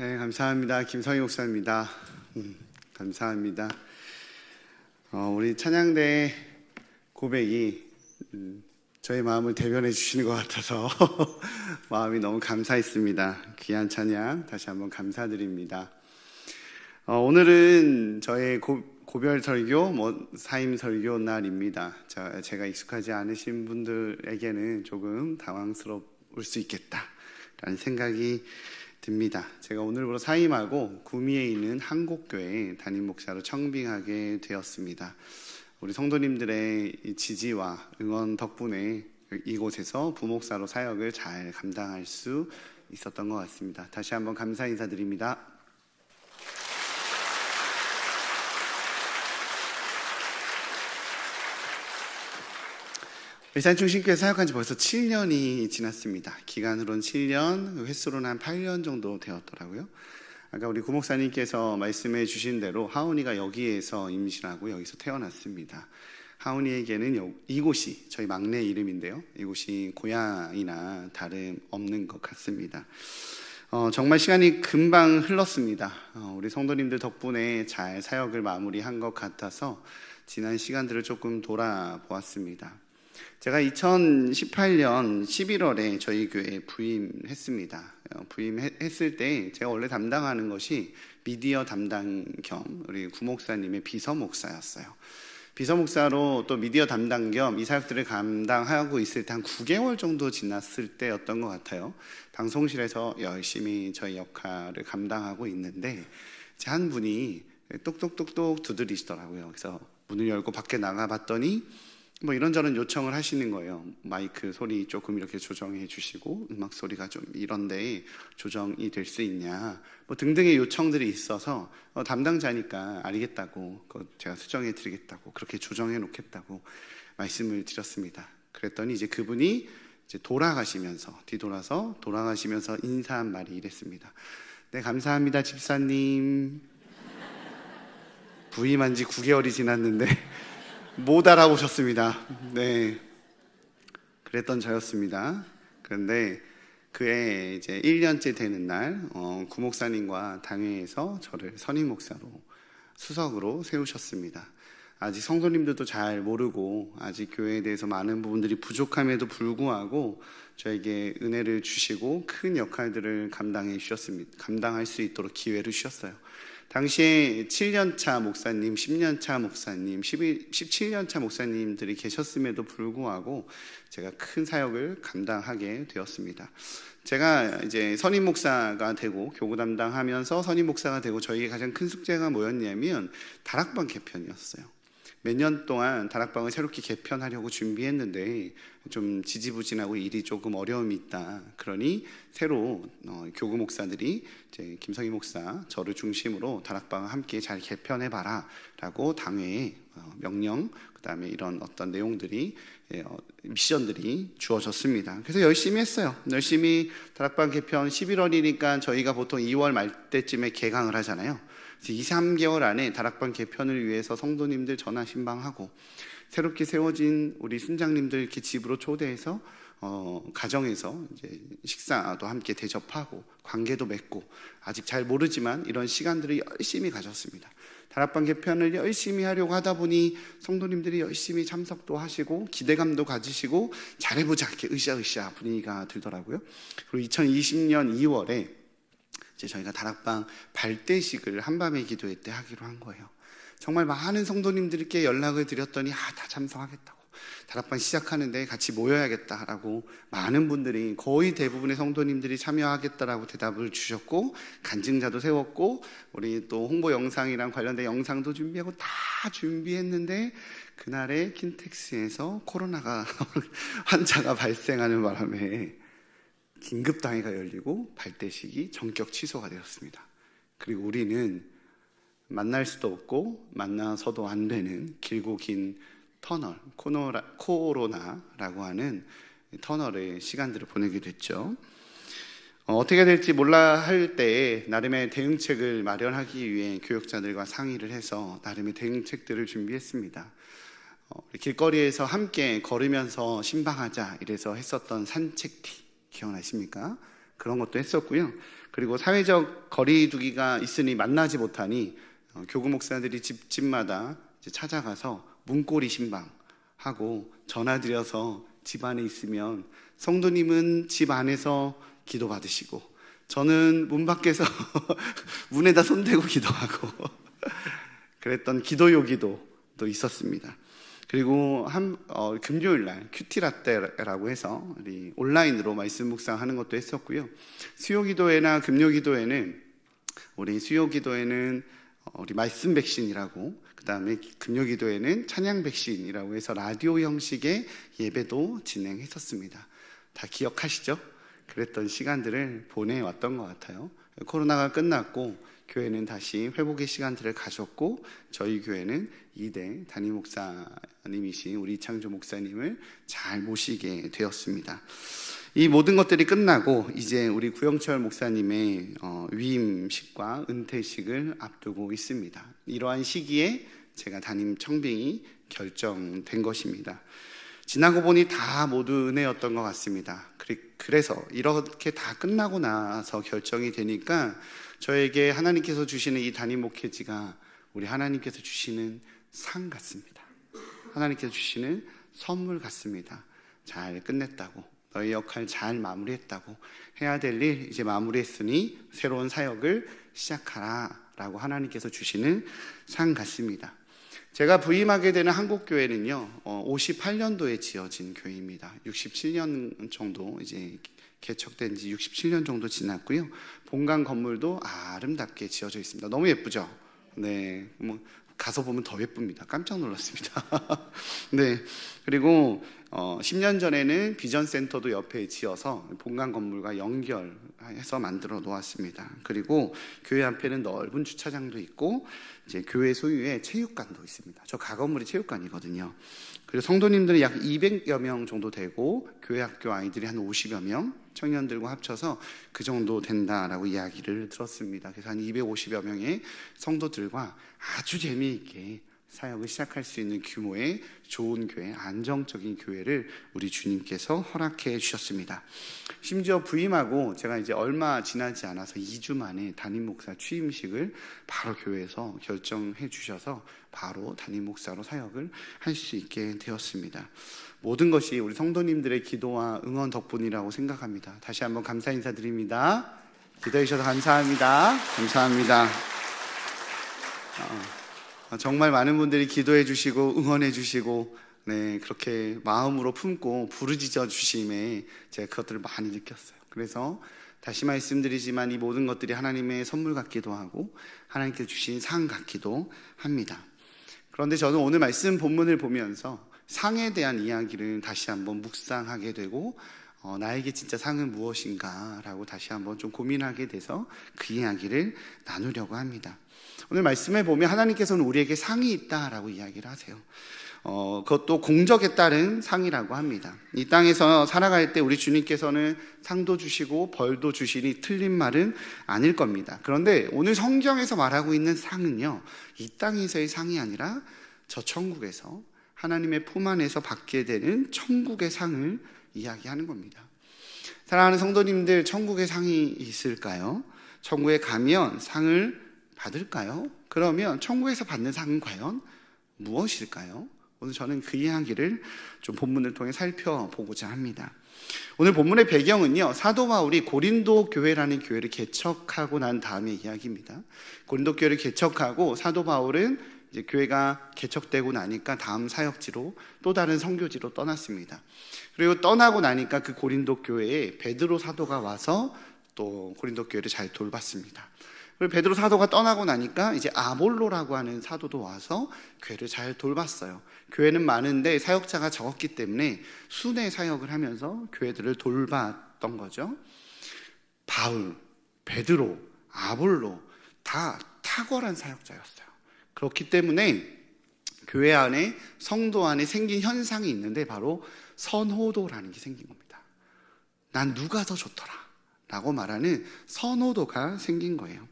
네, 감사합니다. 김성희 목사입니다. 감사합니다. 우리 찬양대 고백이 저의 마음을 대변해 주시는 것 같아서 마음이 너무 감사했습니다. 귀한 찬양 다시 한번 감사드립니다. 오늘은 저의 고별 설교, 사임 설교 날입니다. 제가 익숙하지 않으신 분들에게는 조금 당황스러울 수 있겠다라는 생각이 듭니다. 제가 오늘부로 사임하고 구미에 있는 한국교회 담임 목사로 청빙하게 되었습니다. 우리 성도님들의 지지와 응원 덕분에 이곳에서 부목사로 사역을 잘 감당할 수 있었던 것 같습니다. 다시 한번 감사 인사드립니다. 일산중심교회 사역한 지 벌써 7년이 지났습니다. 기간으로는 7년, 횟수로는 한 8년 정도 되었더라고요. 아까 우리 구목사님께서 말씀해 주신 대로 하은이가 여기에서 임신하고 여기서 태어났습니다. 하은이에게는 이곳이 저희 막내 이름인데요. 이곳이 고향이나 다름없는 것 같습니다. 정말 시간이 금방 흘렀습니다. 우리 성도님들 덕분에 잘 사역을 마무리한 것 같아서 지난 시간들을 조금 돌아보았습니다. 제가 2018년 11월에 저희 교회에 부임했습니다. 부임했을 때 제가 원래 담당하는 것이 미디어 담당 겸 우리 구목사님의 비서목사였어요. 비서목사로 또 미디어 담당 겸 이 사역들을 감당하고 있을 때 한 9개월 정도 지났을 때였던 것 같아요. 방송실에서 열심히 저희 역할을 감당하고 있는데 한 분이 똑똑똑똑 두드리시더라고요. 그래서 문을 열고 밖에 나가봤더니 이런저런 요청을 하시는 거예요. 마이크 소리 조금 이렇게 조정해 주시고 음악 소리가 좀 이런데 조정이 될 수 있냐 등등의 요청들이 있어서 담당자니까 알겠다고 제가 수정해 드리겠다고 그렇게 조정해 놓겠다고 말씀을 드렸습니다. 그랬더니 이제 그분이 이제 뒤돌아서 돌아가시면서 인사한 말이 이랬습니다. 네, 감사합니다 집사님. 부임한 지 9개월이 지났는데 못 알아보셨습니다. 네, 그랬던 저였습니다. 그런데 그해 이제 1년째 되는 날 구목사님과 당회에서 저를 선임 목사로 수석으로 세우셨습니다. 아직 성도님들도 잘 모르고 아직 교회에 대해서 많은 부분들이 부족함에도 불구하고 저에게 은혜를 주시고 큰 역할들을 감당할 수 있도록 기회를 주셨어요. 당시에 7년차 목사님, 10년차 목사님, 17년차 목사님들이 계셨음에도 불구하고 제가 큰 사역을 감당하게 되었습니다. 제가 이제 선임 목사가 되고 교구 담당하면서 선임 목사가 되고 저희의 가장 큰 숙제가 뭐였냐면 다락방 개편이었어요. 몇 년 동안 다락방을 새롭게 개편하려고 준비했는데 좀 지지부진하고 일이 조금 어려움이 있다. 그러니 새로 교구 목사들이 이제 김성희 목사 저를 중심으로 다락방을 함께 잘 개편해봐라 라고 당회에 명령 그다음에 이런 어떤 내용들이 미션들이 주어졌습니다. 그래서 열심히 했어요. 열심히 다락방 개편 11월이니까 저희가 보통 2월 말 때쯤에 개강을 하잖아요. 2, 3개월 안에 다락방 개편을 위해서 성도님들 전화 신방하고 새롭게 세워진 우리 순장님들 이렇게 집으로 초대해서 가정에서 이제 식사도 함께 대접하고 관계도 맺고 아직 잘 모르지만 이런 시간들을 열심히 가졌습니다. 다락방 개편을 열심히 하려고 하다 보니 성도님들이 열심히 참석도 하시고 기대감도 가지시고 잘해보자 이렇게 으쌰으쌰 분위기가 들더라고요. 그리고 2020년 2월에 이제 저희가 다락방 발대식을 한밤의 기도회 때 하기로 한 거예요. 정말 많은 성도님들께 연락을 드렸더니 다 참석하겠다고 다락방 시작하는데 같이 모여야겠다라고 많은 분들이 거의 대부분의 성도님들이 참여하겠다라고 대답을 주셨고 간증자도 세웠고 우리 또 홍보 영상이랑 관련된 영상도 준비하고 다 준비했는데 그날에 킨텍스에서 코로나가 환자가 발생하는 바람에 긴급당회가 열리고 발대식이 전격 취소가 되었습니다. 그리고 우리는 만날 수도 없고 만나서도 안 되는 길고 긴 터널, 코로나라고 하는 터널의 시간들을 보내게 됐죠. 어떻게 될지 몰라 할 때에 나름의 대응책을 마련하기 위해 교역자들과 상의를 해서 나름의 대응책들을 준비했습니다. 길거리에서 함께 걸으면서 신방하자 이래서 했었던 산책티 기억나십니까? 그런 것도 했었고요. 그리고 사회적 거리두기가 있으니 만나지 못하니 교구 목사들이 집마다 이제 찾아가서 문고리 신방하고 전화드려서 집 안에 있으면 성도님은 집 안에서 기도 받으시고 저는 문 밖에서 문에다 손대고 기도하고 그랬던 기도요 기도도 있었습니다. 그리고 금요일 날 큐티라떼라고 해서 우리 온라인으로 말씀 묵상하는 것도 했었고요. 수요 기도회나 금요 기도회는 우리 수요 기도회는 우리 말씀 백신이라고, 그 다음에 금요 기도회는 찬양 백신이라고 해서 라디오 형식의 예배도 진행했었습니다. 다 기억하시죠? 그랬던 시간들을 보내왔던 것 같아요. 코로나가 끝났고 교회는 다시 회복의 시간들을 가졌고 저희 교회는 2대 담임 목사님이신 우리 이창조 목사님을 잘 모시게 되었습니다. 이 모든 것들이 끝나고 이제 우리 구영철 목사님의 위임식과 은퇴식을 앞두고 있습니다. 이러한 시기에 제가 담임 청빙이 결정된 것입니다. 지나고 보니 다 모두 은혜였던 것 같습니다. 그래서 이렇게 다 끝나고 나서 결정이 되니까 저에게 하나님께서 주시는 이 담임 목회지가 우리 하나님께서 주시는 상 같습니다. 하나님께서 주시는 선물 같습니다. 잘 끝냈다고, 너의 역할 잘 마무리했다고, 해야 될 일 이제 마무리했으니 새로운 사역을 시작하라 라고 하나님께서 주시는 상 같습니다. 제가 부임하게 되는 한국교회는요 58년도에 지어진 교회입니다. 67년 정도 이제 개척된 지 67년 정도 지났고요. 본관 건물도 아름답게 지어져 있습니다. 너무 예쁘죠? 네, 가서 보면 더 예쁩니다. 깜짝 놀랐습니다. 네, 그리고 10년 전에는 비전센터도 옆에 지어서 본관 건물과 연결해서 만들어 놓았습니다. 그리고 교회 앞에는 넓은 주차장도 있고 이제 교회 소유의 체육관도 있습니다. 저 가건물이 체육관이거든요. 그리고 성도님들이 약 200여 명 정도 되고 교회 학교 아이들이 한 50여 명, 청년들과 합쳐서 그 정도 된다라고 이야기를 들었습니다. 그래서 한 250여 명의 성도들과 아주 재미있게 사역을 시작할 수 있는 규모의 좋은 교회, 안정적인 교회를 우리 주님께서 허락해 주셨습니다. 심지어 부임하고 제가 이제 얼마 지나지 않아서 2주 만에 담임 목사 취임식을 바로 교회에서 결정해 주셔서 바로 담임 목사로 사역을 할 수 있게 되었습니다. 모든 것이 우리 성도님들의 기도와 응원 덕분이라고 생각합니다. 다시 한번 감사 인사드립니다. 기도해 주셔서 감사합니다. 감사합니다. 정말 많은 분들이 기도해 주시고 응원해 주시고 네, 그렇게 마음으로 품고 부르짖어 주심에 제가 그것들을 많이 느꼈어요. 그래서 다시 말씀드리지만 이 모든 것들이 하나님의 선물 같기도 하고 하나님께 주신 상 같기도 합니다. 그런데 저는 오늘 말씀 본문을 보면서 상에 대한 이야기를 다시 한번 묵상하게 되고 나에게 진짜 상은 무엇인가 라고 다시 한번 좀 고민하게 돼서 그 이야기를 나누려고 합니다. 오늘 말씀에 보면 하나님께서는 우리에게 상이 있다라고 이야기를 하세요. 그것도 공적에 따른 상이라고 합니다. 이 땅에서 살아갈 때 우리 주님께서는 상도 주시고 벌도 주시니 틀린 말은 아닐 겁니다. 그런데 오늘 성경에서 말하고 있는 상은요, 이 땅에서의 상이 아니라 저 천국에서 하나님의 품 안에서 받게 되는 천국의 상을 이야기하는 겁니다. 사랑하는 성도님들, 천국의 상이 있을까요? 천국에 가면 상을 받을까요? 그러면 천국에서 받는 상은 과연 무엇일까요? 오늘 저는 그 이야기를 좀 본문을 통해 살펴보고자 합니다. 오늘 본문의 배경은요, 사도 바울이 고린도 교회라는 교회를 개척하고 난 다음의 이야기입니다. 고린도 교회를 개척하고 사도 바울은 이제 교회가 개척되고 나니까 다음 사역지로 또 다른 선교지로 떠났습니다. 그리고 떠나고 나니까 그 고린도 교회에 베드로 사도가 와서 또 고린도 교회를 잘 돌봤습니다. 그리고 베드로 사도가 떠나고 나니까 이제 아볼로라고 하는 사도도 와서 교회를 잘 돌봤어요. 교회는 많은데 사역자가 적었기 때문에 순회 사역을 하면서 교회들을 돌봤던 거죠. 바울, 베드로, 아볼로 다 탁월한 사역자였어요. 그렇기 때문에 교회 안에, 성도 안에 생긴 현상이 있는데 바로 선호도라는 게 생긴 겁니다. 난 누가 더 좋더라, 라고 말하는 선호도가 생긴 거예요.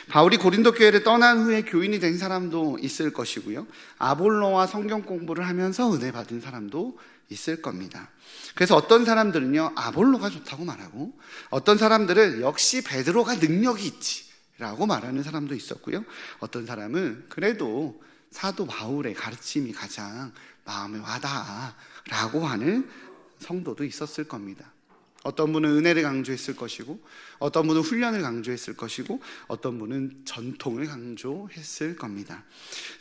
바울이 고린도 교회를 떠난 후에 교인이 된 사람도 있을 것이고요, 아볼로와 성경 공부를 하면서 은혜 받은 사람도 있을 겁니다. 그래서 어떤 사람들은요, 아볼로가 좋다고 말하고, 어떤 사람들은 역시 베드로가 능력이 있지 라고 말하는 사람도 있었고요, 어떤 사람은 그래도 사도 바울의 가르침이 가장 마음에 와닿아 라고 하는 성도도 있었을 겁니다. 어떤 분은 은혜를 강조했을 것이고, 어떤 분은 훈련을 강조했을 것이고, 어떤 분은 전통을 강조했을 겁니다.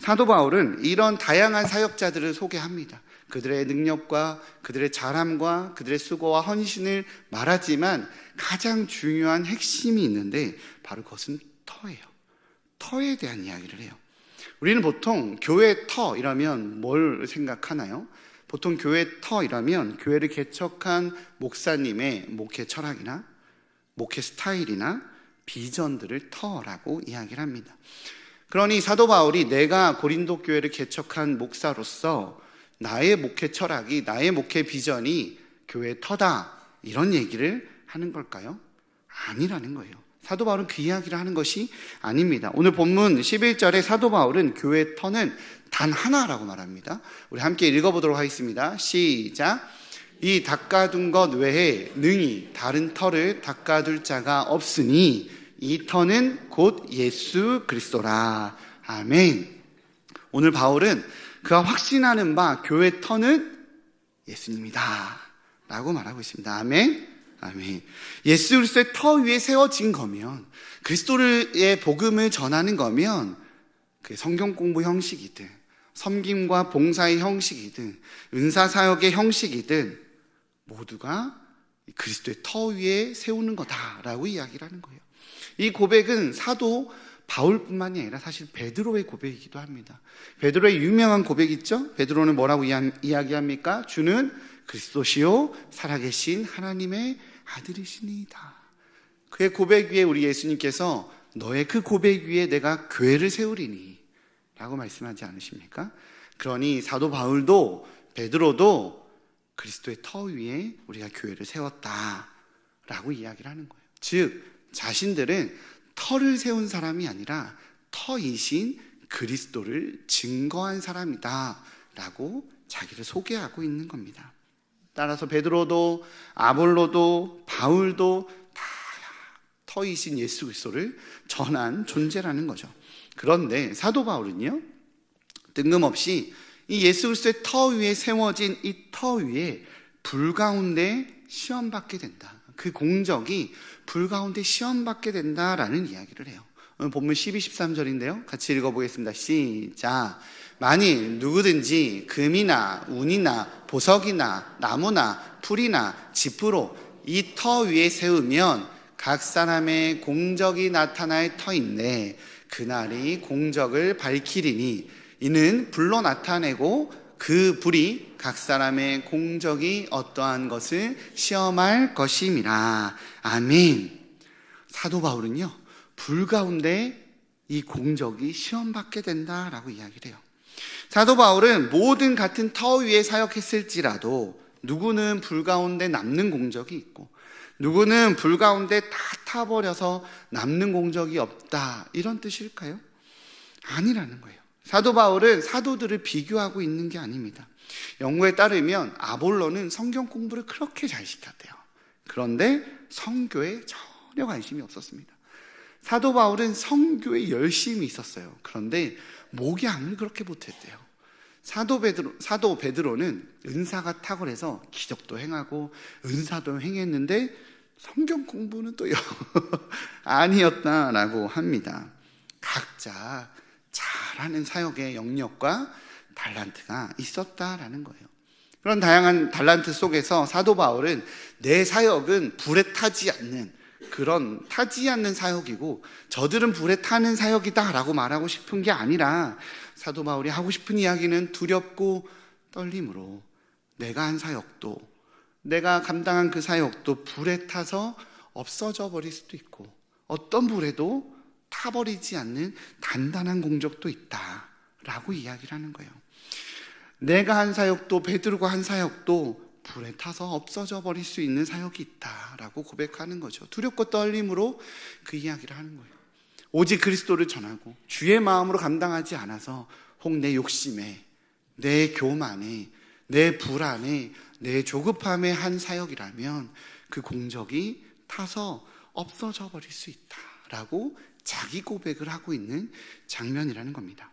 사도 바울은 이런 다양한 사역자들을 소개합니다. 그들의 능력과 그들의 잘함과 그들의 수고와 헌신을 말하지만 가장 중요한 핵심이 있는데 바로 그것은 터예요. 터에 대한 이야기를 해요. 우리는 보통 교회 터 이라면 뭘 생각하나요? 보통 교회 터이라면 교회를 개척한 목사님의 목회 철학이나 목회 스타일이나 비전들을 터라고 이야기를 합니다. 그러니 사도 바울이 내가 고린도 교회를 개척한 목사로서 나의 목회 철학이, 나의 목회 비전이 교회의 터다, 이런 얘기를 하는 걸까요? 아니라는 거예요. 사도 바울은 그 이야기를 하는 것이 아닙니다. 오늘 본문 11절에 사도 바울은 교회의 터는 단 하나라고 말합니다. 우리 함께 읽어보도록 하겠습니다. 시작. 이 닦아둔 것 외에 능히 다른 터를 닦아둘 자가 없으니 이 터는 곧 예수 그리스도라. 아멘. 오늘 바울은 그가 확신하는 바 교회의 터는 예수님이다 라고 말하고 있습니다. 아멘. 아멘. 예수 그리스도의 터 위에 세워진 거면, 그리스도의 복음을 전하는 거면, 그 성경 공부 형식이든 섬김과 봉사의 형식이든 은사사역의 형식이든 모두가 그리스도의 터 위에 세우는 거다라고 이야기를 하는 거예요. 이 고백은 사도 바울뿐만이 아니라 사실 베드로의 고백이기도 합니다. 베드로의 유명한 고백 있죠? 베드로는 뭐라고 이야기합니까? 주는 그리스도시요 살아계신 하나님의 아들이시니이다. 그의 고백 위에 우리 예수님께서 너의 그 고백 위에 내가 교회를 세우리니 라고 말씀하지 않으십니까? 그러니 사도 바울도 베드로도 그리스도의 터 위에 우리가 교회를 세웠다 라고 이야기를 하는 거예요. 즉 자신들은 터를 세운 사람이 아니라 터이신 그리스도를 증거한 사람이다 라고 자기를 소개하고 있는 겁니다. 따라서 베드로도 아볼로도 바울도 다 터이신 예수 그리스도를 전한 존재라는 거죠. 그런데 사도 바울은요, 뜬금없이 이 예수 그리스도의 터 위에 세워진 이 터 위에 불 가운데 시험받게 된다, 그 공적이 불 가운데 시험받게 된다라는 이야기를 해요. 오늘 본문 12, 13절인데요 같이 읽어보겠습니다. 시작. 만일 누구든지 금이나 운이나 보석이나 나무나 풀이나 지푸로 이 터 위에 세우면 각 사람의 공적이 나타날 터인데 그날이 공적을 밝히리니 이는 불로 나타내고 그 불이 각 사람의 공적이 어떠한 것을 시험할 것임이라. 아멘. 사도 바울은요, 불 가운데 이 공적이 시험받게 된다라고 이야기를 해요. 사도 바울은 모든 같은 터 위에 사역했을지라도 누구는 불 가운데 남는 공적이 있고 누구는 불 가운데 다 타버려서 남는 공적이 없다, 이런 뜻일까요? 아니라는 거예요. 사도 바울은 사도들을 비교하고 있는 게 아닙니다. 연구에 따르면 아볼로는 성경 공부를 그렇게 잘 시켰대요. 그런데 성교에 전혀 관심이 없었습니다. 사도 바울은 성교에 열심히 있었어요. 그런데 목양을 그렇게 못했대요. 사도 베드로는 은사가 탁월해서 기적도 행하고 은사도 행했는데 성경 공부는 또 아니었다라고 합니다. 각자 잘하는 사역의 영역과 달란트가 있었다라는 거예요. 그런 다양한 달란트 속에서 사도 바울은 내 사역은 불에 타지 않는 그런 타지 않는 사역이고 저들은 불에 타는 사역이다라고 말하고 싶은 게 아니라 사도 바울이 하고 싶은 이야기는 두렵고 떨림으로 내가 한 사역도, 내가 감당한 그 사역도 불에 타서 없어져 버릴 수도 있고 어떤 불에도 타버리지 않는 단단한 공적도 있다라고 이야기를 하는 거예요. 내가 한 사역도 베드로가 한 사역도 불에 타서 없어져 버릴 수 있는 사역이 있다라고 고백하는 거죠. 두렵고 떨림으로 그 이야기를 하는 거예요. 오직 그리스도를 전하고 주의 마음으로 감당하지 않아서 혹 내 욕심에, 내 교만에, 내 불안에, 내 조급함에 한 사역이라면 그 공적이 타서 없어져 버릴 수 있다라고 자기 고백을 하고 있는 장면이라는 겁니다.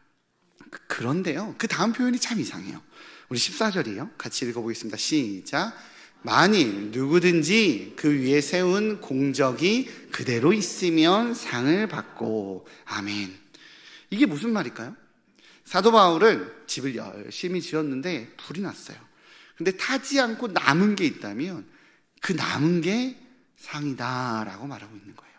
그런데요, 그 다음 표현이 참 이상해요. 우리 14절이에요. 같이 읽어보겠습니다. 시작. 만일 누구든지 그 위에 세운 공적이 그대로 있으면 상을 받고. 아멘. 이게 무슨 말일까요? 사도 바울은 집을 열심히 지었는데 불이 났어요. 근데 타지 않고 남은 게 있다면 그 남은 게 상이다라고 말하고 있는 거예요.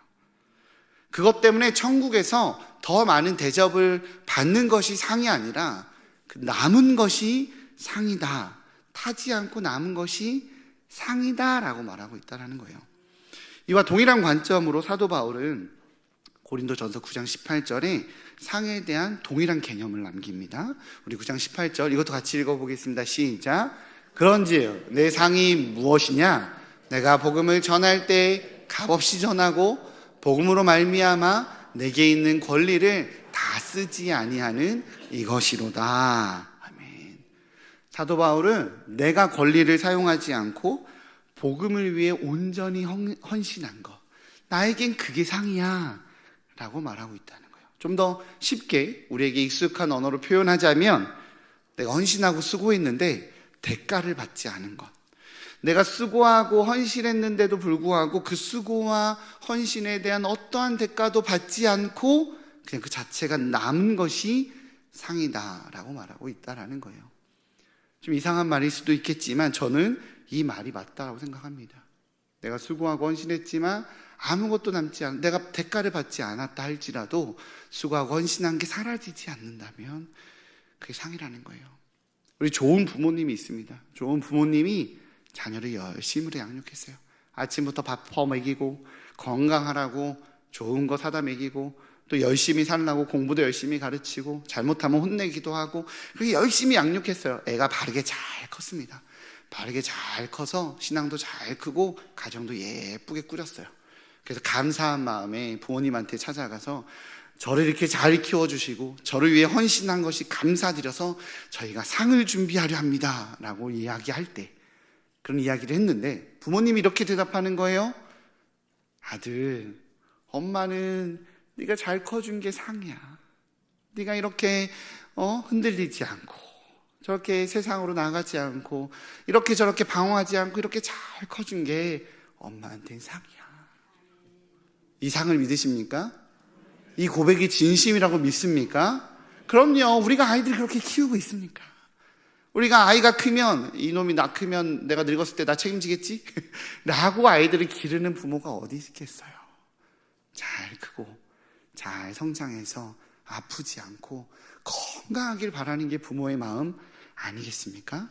그것 때문에 천국에서 더 많은 대접을 받는 것이 상이 아니라 그 남은 것이 상이다. 타지 않고 남은 것이 상이다라고 말하고 있다는 거예요. 이와 동일한 관점으로 사도 바울은 고린도전서 9장 18절에 상에 대한 동일한 개념을 남깁니다. 우리 9장 18절 이것도 같이 읽어보겠습니다. 시작. 그런즉 내 상이 무엇이냐? 내가 복음을 전할 때 값없이 전하고 복음으로 말미암아 내게 있는 권리를 다 쓰지 아니하는 이것이로다. 아멘. 사도 바울은 내가 권리를 사용하지 않고 복음을 위해 온전히 헌신한 것, 나에겐 그게 상이야 라고 말하고 있다는 거예요. 좀 더 쉽게 우리에게 익숙한 언어로 표현하자면 내가 헌신하고 수고했는데 대가를 받지 않은 것, 내가 수고하고 헌신했는데도 불구하고 그 수고와 헌신에 대한 어떠한 대가도 받지 않고 그냥 그 자체가 남은 것이 상이다라고 말하고 있다라는 거예요. 좀 이상한 말일 수도 있겠지만 저는 이 말이 맞다라고 생각합니다. 내가 수고하고 헌신했지만 아무것도 남지 않아, 내가 대가를 받지 않았다 할지라도 수고하고 헌신한 게 사라지지 않는다면 그게 상이라는 거예요. 우리 좋은 부모님이 있습니다. 좋은 부모님이 자녀를 열심히 양육했어요. 아침부터 밥 퍼먹이고 건강하라고 좋은 거 사다 먹이고 또 열심히 살라고 공부도 열심히 가르치고 잘못하면 혼내기도 하고 그렇게 열심히 양육했어요. 애가 바르게 잘 컸습니다. 바르게 잘 커서 신앙도 잘 크고 가정도 예쁘게 꾸렸어요. 그래서 감사한 마음에 부모님한테 찾아가서 저를 이렇게 잘 키워주시고 저를 위해 헌신한 것이 감사드려서 저희가 상을 준비하려 합니다 라고 이야기할 때 그런 이야기를 했는데 부모님이 이렇게 대답하는 거예요. 아들, 엄마는 네가 잘 커준 게 상이야. 네가 이렇게 흔들리지 않고 저렇게 세상으로 나가지 않고 이렇게 저렇게 방황하지 않고 이렇게 잘 커준 게 엄마한테는 상이야. 이 상을 믿으십니까? 이 고백이 진심이라고 믿습니까? 그럼요. 우리가 아이들을 그렇게 키우고 있습니까? 우리가 아이가 크면 이놈이 나 크면 내가 늙었을 때 나 책임지겠지? 라고 아이들을 기르는 부모가 어디 있겠어요? 잘 크고 잘 성장해서 아프지 않고 건강하길 바라는 게 부모의 마음 아니겠습니까?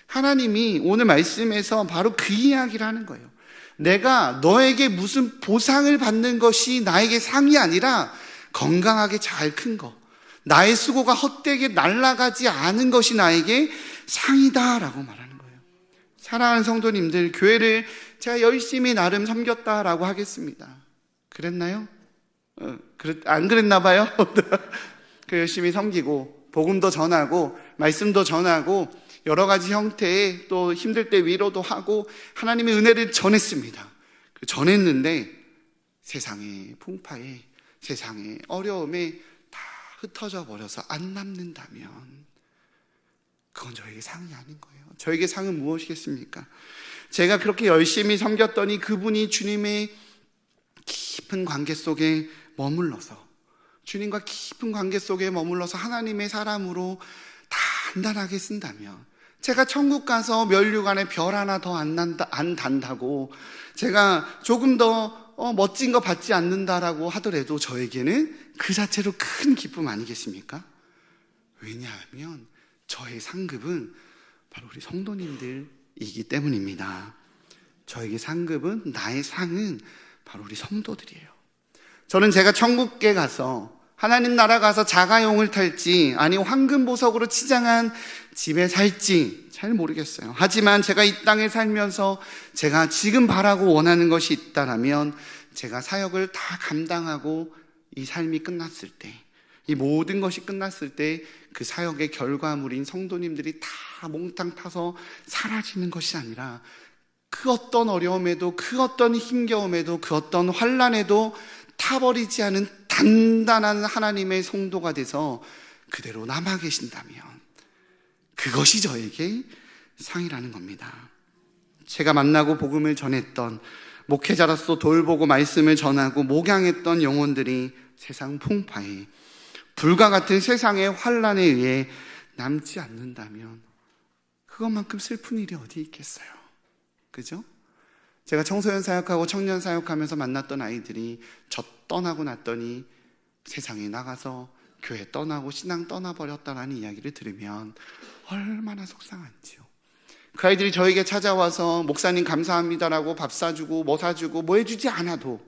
하나님이 오늘 말씀에서 바로 그 이야기를 하는 거예요. 내가 너에게 무슨 보상을 받는 것이 나에게 상이 아니라 건강하게 잘 큰 것, 나의 수고가 헛되게 날아가지 않은 것이 나에게 상이다라고 말하는 거예요. 사랑하는 성도님들, 교회를 제가 열심히 나름 섬겼다라고 하겠습니다. 그랬나요? 안 그랬나 봐요. 그 열심히 섬기고 복음도 전하고 말씀도 전하고 여러 가지 형태의 또 힘들 때 위로도 하고 하나님의 은혜를 전했습니다. 전했는데 세상의 풍파에 세상의 어려움에 다 흩어져 버려서 안 남는다면 그건 저에게 상이 아닌 거예요. 저에게 상은 무엇이겠습니까? 제가 그렇게 열심히 섬겼더니 그분이 주님의 깊은 관계 속에 머물러서 주님과 깊은 관계 속에 머물러서 하나님의 사람으로 단단하게 쓴다면 제가 천국 가서 면류관에 별 하나 더 안 단다고 제가 조금 더 멋진 거 받지 않는다라고 하더라도 저에게는 그 자체로 큰 기쁨 아니겠습니까? 왜냐하면 저의 상급은 바로 우리 성도님들이기 때문입니다. 저에게 상급은, 나의 상은 바로 우리 성도들이에요. 저는 제가 천국에 가서 하나님 나라 가서 자가용을 탈지 아니 황금보석으로 치장한 집에 살지 잘 모르겠어요. 하지만 제가 이 땅에 살면서 제가 지금 바라고 원하는 것이 있다라면 제가 사역을 다 감당하고 이 삶이 끝났을 때, 이 모든 것이 끝났을 때 그 사역의 결과물인 성도님들이 다 몽땅 타서 사라지는 것이 아니라 그 어떤 어려움에도, 그 어떤 힘겨움에도, 그 어떤 환난에도 타버리지 않은 단단한 하나님의 성도가 돼서 그대로 남아 계신다면 그것이 저에게 상이라는 겁니다. 제가 만나고 복음을 전했던, 목회자로서 돌보고 말씀을 전하고 목양했던 영혼들이 세상 풍파에, 불과 같은 세상의 환난에 의해 남지 않는다면 그것만큼 슬픈 일이 어디 있겠어요? 그죠? 제가 청소년 사역하고 청년 사역하면서 만났던 아이들이 저 떠나고 났더니 세상에 나가서 교회 떠나고 신앙 떠나버렸다라는 이야기를 들으면 얼마나 속상한지요. 그 아이들이 저에게 찾아와서 목사님 감사합니다라고 밥 사주고 뭐 사주고 뭐 해주지 않아도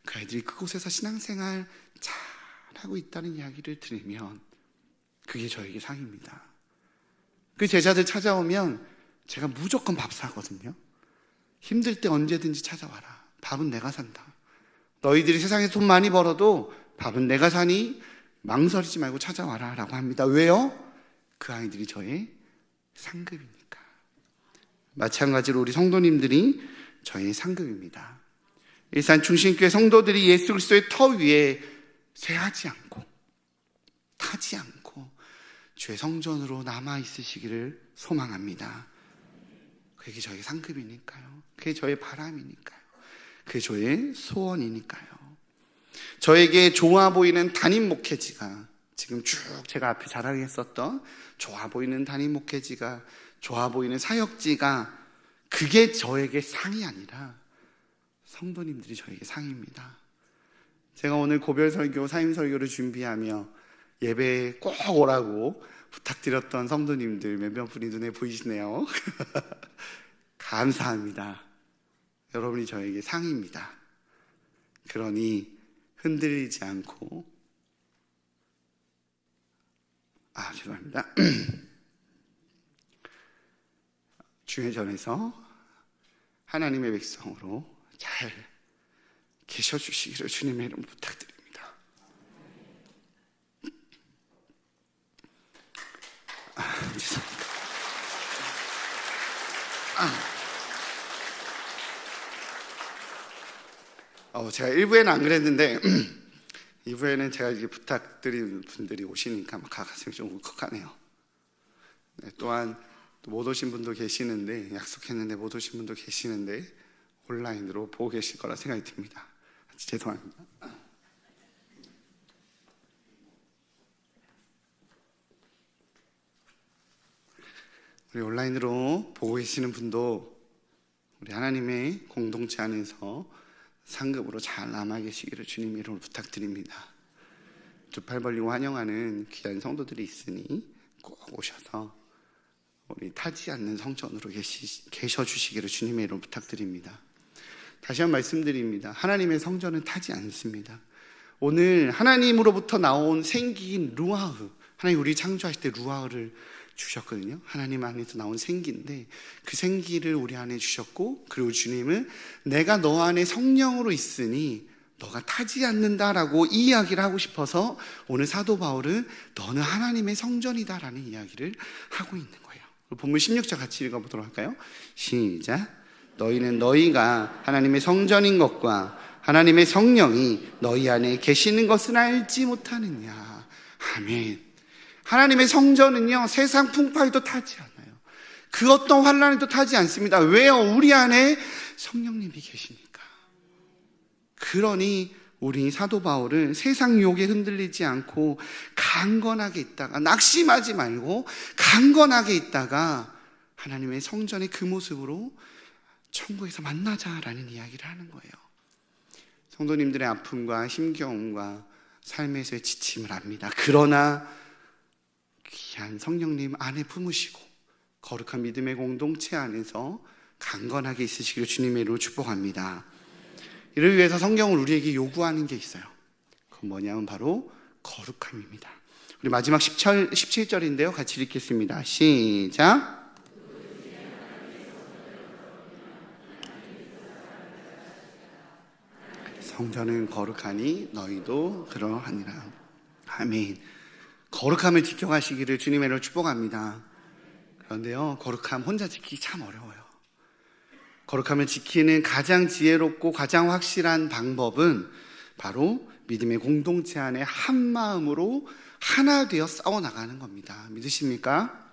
그 아이들이 그곳에서 신앙생활 잘하고 있다는 이야기를 들으면 그게 저에게 상입니다. 그 제자들 찾아오면 제가 무조건 밥 사거든요. 힘들 때 언제든지 찾아와라. 밥은 내가 산다. 너희들이 세상에 돈 많이 벌어도 밥은 내가 사니 망설이지 말고 찾아와라 라고 합니다. 왜요? 그 아이들이 저의 상급이니까. 마찬가지로 우리 성도님들이 저의 상급입니다. 일산 중심교회 성도들이 예수 그리스도의 터 위에 쇠하지 않고 타지 않고 주의 성전으로 남아 있으시기를 소망합니다. 그게 저의 상급이니까요. 그게 저의 바람이니까요. 그게 저의 소원이니까요. 저에게 좋아 보이는 담임 목회지가, 지금 쭉 제가 앞에 자랑했었던 좋아 보이는 담임 목회지가, 좋아 보이는 사역지가, 그게 저에게 상이 아니라 성도님들이 저에게 상입니다. 제가 오늘 고별 설교, 사임 설교를 준비하며 예배에 꼭 오라고 부탁드렸던 성도님들 몇몇 분이 눈에 보이시네요. 감사합니다. 여러분이 저에게 상입니다. 그러니 흔들리지 않고, 죄송합니다. 주의 전에서 하나님의 백성으로 잘 계셔주시기를 주님의 이름 부탁드립니다. 죄송합니다. 제가 1부에는 안 그랬는데 2부에는 제가 이제 부탁드린 분들이 오시니까 막 가슴이 좀 울컥하네요. 네, 또한 못 오신 분도 계시는데, 약속했는데 못 오신 분도 계시는데 온라인으로 보고 계실 거라 생각이 듭니다. 죄송합니다. 우리 온라인으로 보고 계시는 분도 우리 하나님의 공동체 안에서 상급으로 잘 남아 계시기를 주님의 이름으로 부탁드립니다. 두 팔 벌리고 환영하는 귀한 성도들이 있으니 꼭 오셔서 우리 타지 않는 성전으로 계셔주시기를 주님의 이름으로 부탁드립니다. 다시 한번 말씀드립니다. 하나님의 성전은 타지 않습니다. 오늘 하나님으로부터 나온 생기인 루아흐, 하나님 우리 창조하실 때 루아흐를 주셨거든요. 하나님 안에서 나온 생기인데 그 생기를 우리 안에 주셨고, 그리고 주님은 내가 너 안에 성령으로 있으니 너가 타지 않는다라고 이 이야기를 하고 싶어서 오늘 사도 바울은 너는 하나님의 성전이다라는 이야기를 하고 있는 거예요. 본문 16절 같이 읽어보도록 할까요? 시작. 너희는 너희가 하나님의 성전인 것과 하나님의 성령이 너희 안에 계시는 것은 알지 못하느냐. 아멘. 하나님의 성전은요, 세상 풍파에도 타지 않아요. 그 어떤 환난에도 타지 않습니다. 왜요? 우리 안에 성령님이 계시니까. 그러니 우리 사도 바울은 세상 유혹에 흔들리지 않고 강건하게 있다가, 낙심하지 말고 강건하게 있다가 하나님의 성전의 그 모습으로 천국에서 만나자라는 이야기를 하는 거예요. 성도님들의 아픔과 힘겨움과 삶에서의 지침을 압니다. 그러나 귀한 성령님 안에 품으시고 거룩한 믿음의 공동체 안에서 강건하게 있으시기를 주님의 이름으로 축복합니다. 이를 위해서 성경은 우리에게 요구하는 게 있어요. 그건 뭐냐면 바로 거룩함입니다. 우리 마지막 17절인데요. 같이 읽겠습니다. 시작. 성전은 거룩하니 너희도 그러하니라. 아멘. 거룩함을 지켜가시기를 주님의 이름으로 축복합니다. 그런데요, 거룩함 혼자 지키기 참 어려워요. 거룩함을 지키는 가장 지혜롭고 가장 확실한 방법은 바로 믿음의 공동체 안에 한 마음으로 하나 되어 싸워나가는 겁니다. 믿으십니까?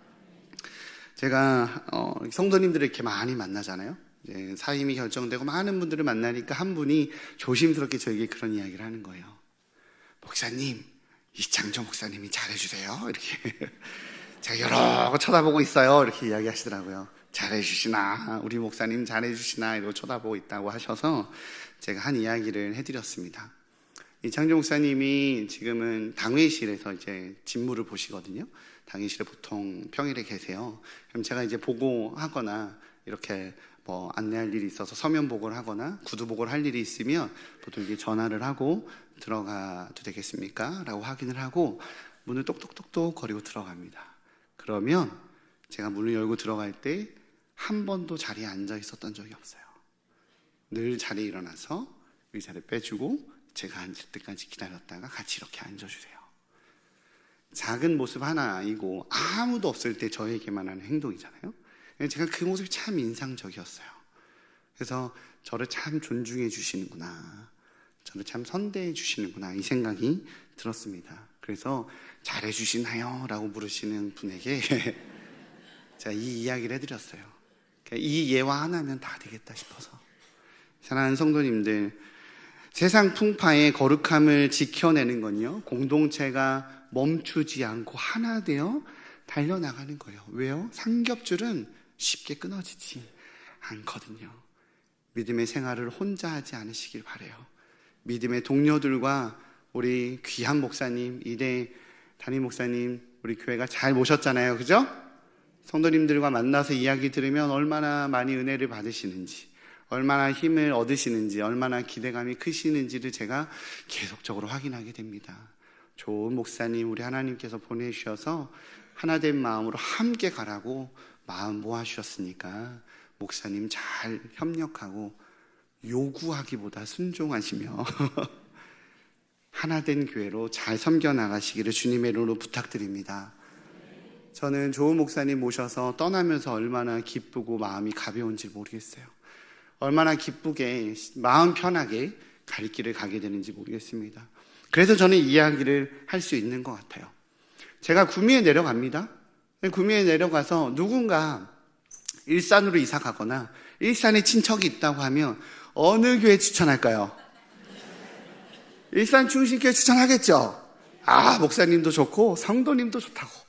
제가 성도님들을 이렇게 많이 만나잖아요. 이제 사임이 결정되고 많은 분들을 만나니까 한 분이 조심스럽게 저에게 그런 이야기를 하는 거예요. 목사님, 이창정 목사님이 잘해주세요. 이렇게 제가 여러 거 쳐다보고 있어요. 이렇게 이야기하시더라고요. 잘해주시나, 우리 목사님 잘해주시나 이러고 쳐다보고 있다고 하셔서 제가 한 이야기를 해드렸습니다. 이창정 목사님이 지금은 당회실에서 이제 직무를 보시거든요. 당회실에 보통 평일에 계세요. 그럼 제가 이제 보고하거나 이렇게 뭐 안내할 일이 있어서 서면 보고를 하거나 구두 보고를 할 일이 있으면 보통 이게 전화를 하고 들어가도 되겠습니까? 라고 확인을 하고 문을 똑똑똑똑 거리고 들어갑니다. 그러면 제가 문을 열고 들어갈 때 한 번도 자리에 앉아 있었던 적이 없어요. 늘 자리에 일어나서 의자를 빼주고 제가 앉을 때까지 기다렸다가 같이 이렇게 앉아주세요. 작은 모습 하나이고 아무도 없을 때 저에게만 하는 행동이잖아요. 제가 그 모습이 참 인상적이었어요. 그래서 저를 참 존중해 주시는구나, 저를 참 선대해 주시는구나, 이 생각이 들었습니다. 그래서 잘해 주시나요? 라고 물으시는 분에게 제가 이 이야기를 해드렸어요. 이 예화 하나면 다 되겠다 싶어서. 사랑하는 성도님들, 세상 풍파의 거룩함을 지켜내는 건요, 공동체가 멈추지 않고 하나 되어 달려나가는 거예요. 왜요? 삼겹줄은 쉽게 끊어지지 않거든요. 믿음의 생활을 혼자 하지 않으시길 바라요. 믿음의 동료들과 우리 귀한 목사님, 이대 담임 목사님, 우리 교회가 잘 모셨잖아요. 그죠? 성도님들과 만나서 이야기 들으면 얼마나 많이 은혜를 받으시는지, 얼마나 힘을 얻으시는지, 얼마나 기대감이 크시는지를 제가 계속적으로 확인하게 됩니다. 좋은 목사님 우리 하나님께서 보내주셔서 하나된 마음으로 함께 가라고 마음 모아주셨으니까 목사님 잘 협력하고 요구하기보다 순종하시며 하나된 교회로 잘 섬겨나가시기를 주님의 이름으로 부탁드립니다. 저는 좋은 목사님 모셔서 떠나면서 얼마나 기쁘고 마음이 가벼운지 모르겠어요. 얼마나 기쁘게 마음 편하게 갈 길을 가게 되는지 모르겠습니다. 그래서 저는 이야기를 할 수 있는 것 같아요. 제가 구미에 내려갑니다. 구미에 내려가서 누군가 일산으로 이사 가거나 일산에 친척이 있다고 하면 어느 교회 추천할까요? 일산 충신교회 추천하겠죠? 아, 목사님도 좋고 성도님도 좋다고.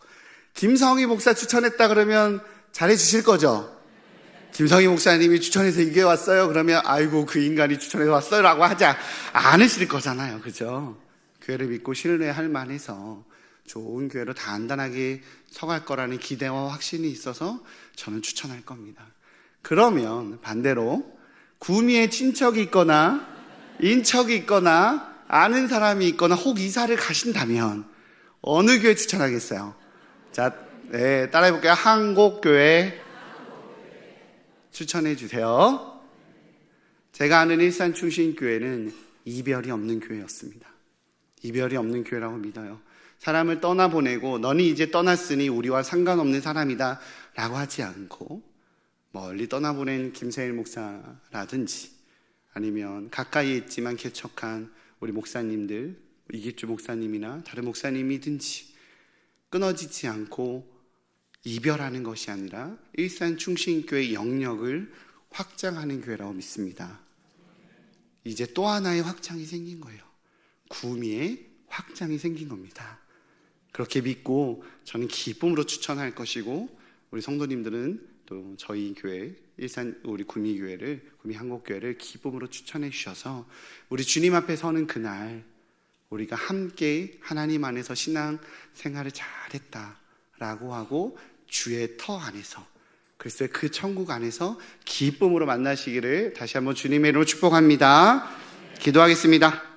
김성희 목사 추천했다 그러면 잘해 주실 거죠? 김성희 목사님이 추천해서 이게 왔어요 그러면 아이고 그 인간이 추천해서 왔어요 라고 하지 않으실 거잖아요. 그죠? 교회를 믿고 신뢰할 만해서 좋은 교회로 단단하게 서갈 거라는 기대와 확신이 있어서 저는 추천할 겁니다. 그러면 반대로 구미에 친척이 있거나 인척이 있거나 아는 사람이 있거나 혹 이사를 가신다면 어느 교회 추천하겠어요? 자, 네, 따라해볼게요. 한국교회 추천해 주세요. 제가 아는 일산 충신교회는 이별이 없는 교회였습니다. 이별이 없는 교회라고 믿어요. 사람을 떠나보내고 너는 이제 떠났으니 우리와 상관없는 사람이다 라고 하지 않고 멀리 떠나보낸 김세일 목사라든지 아니면 가까이에 있지만 개척한 우리 목사님들, 이기주 목사님이나 다른 목사님이든지 끊어지지 않고 이별하는 것이 아니라 일산 충신교회 영역을 확장하는 교회라고 믿습니다. 이제 또 하나의 확장이 생긴 거예요. 구미에 확장이 생긴 겁니다. 그렇게 믿고 저는 기쁨으로 추천할 것이고 우리 성도님들은 또 저희 교회 일산 우리 구미 교회를 구미 한국교회를 기쁨으로 추천해 주셔서 우리 주님 앞에 서는 그날 우리가 함께 하나님 안에서 신앙 생활을 잘했다라고 하고 주의 터 안에서 그리스도의 그 천국 안에서 기쁨으로 만나시기를 다시 한번 주님의 이름으로 축복합니다. 기도하겠습니다.